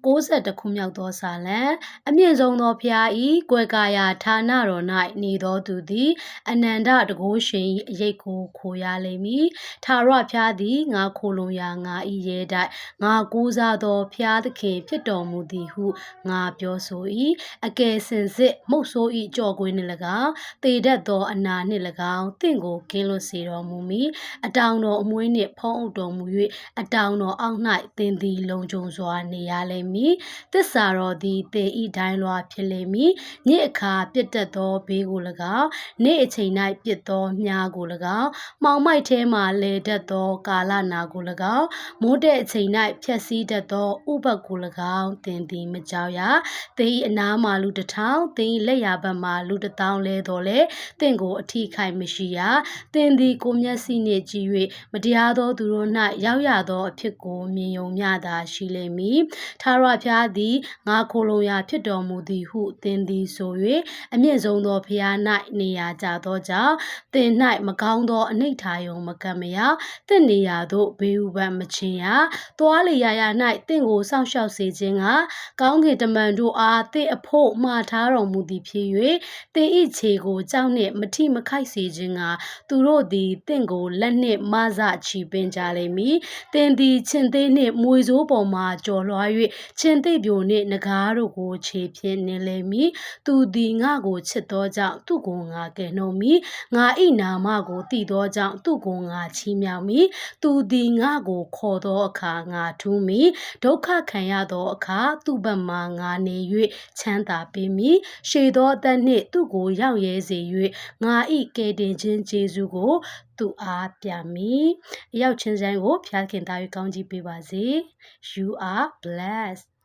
62ခုမြောက်သောစာလံအမြင့်ဆုံးသောဖျားဤကွယ်ကာယာဌာနတော်၌နေသောသူသည်အနန္တတကုရှင်၏အရေးကိုခိုရလိမ့်မည်ထာဝရဖျားသည်ငါခိုလုံရာငါဤရဲတိုက်ငါကိုးစားသောဖျားသခင်ဖြစ်တော်မူသည်ဟုငါပြောဆို၏အကယ်စင်စစ်မုတ်ဆိုး၏ကြော်ကွေးနှင့်၎င်းတေတတ်သောအနာနှင့်၎င်းတင့်ကိုကင်းလွတ်စေတော်မူမည်အတောင်တော်အမွေးနှင့်ဖုံးအုပ်တော်မူ၍အတောင်တော်အောက်၌သင်သည်လုံခြုံစွာနေရလိမ့်မည်သစ္စာတော်သည်တေဤတိုင်းလွာဖြစ်လိမ့်မည်ညစ်အခါပြစ်တတ်သောဘေးကို၎င်းနေ့အချိန်၌ပြစ်သောမြားကို၎င်းမှောင်မိုက်ထဲမှလဲတတ်သောကာလနာကို၎င်းမိုးတဲ့အချိန်၌ဖြက်စီးတတ်သောဥပတ်ကို၎င်းသင်သည်မကြောက်ရသင်၏အနားမှလူတစ်ထောင်သင်၏လက်ရာဘက်မှလူတစ်တောင်းလဲတော်လဲသင်ကိုအထီးခိုက်မရှိရသင်သည်ကိုမျက်စိနှင့်ကြည့်၍မတရားသောသူတို့၌ရောက်ရသောအဖြစ်ကိုမြင်ယုံမျှသာရှိလိမ့်မည်ထာဝရဘုရားသည်ငါခိုလုံရာဖြစ်တော်မူသည်ဟုသင်သည်ဆို၍အမြင့်ဆုံးသောဘုရား၌နေရာကြသောကြောင့်သင်၌မကောင်းသောအနိဋ္ဌာယုံမကပ်မရသင်နေရာသို့ဘေးဥပတ်မချင်းရသွားလေရာရာ၌သင်ကိုစောင့်ရှောက်စေခြင်းကကောင်းကင်တမန်တို့အားသင်အဖို့မှားထားတော်မူသည်ဖြစ်၍သင်၏ခြေကိုကြောက်နှင့်မထိမခိုက်စေခြင်းကသူတို့သည်သင်ကိုလက်နှင့်မစချီပင်ကြလိမ့်မည်သင်သည်ချင်းသေးနှင့်မွေဆိုးပေါ်မှကြော်လွှား၍ချင်းသေးပြိုနှင့်နဂါးတို့ကိုခြေဖြင့်နင်းလိမ့်မည်သူသည်ငါကိုချစ်သောကြောင့်သူ့ကိုငါကယ်နှုတ်မည်ငါ၏နာမကိုတည်သောကြောင့်သူ့ကိုငါချီးမြှောက်မည်သူသည်ငါကိုခေါ်သောအခါငါထူးမည်ဒုက္ခခံရသောအခါသူ့ဘက်မှငါနေ၍ချမ်းသာပေးမည်ရှေသောအသက်နှင့်သူ့ကိုရောက်ရဲစေ၍ငါ၏ကယ်တင်ခြင်းကျေးဇူးကိုသူအားပြမည်အရောက်ချင်းဆိုင်ကိုဖျားခင်သား၍ကောင်းကြီးပေးပါစေ You are blessed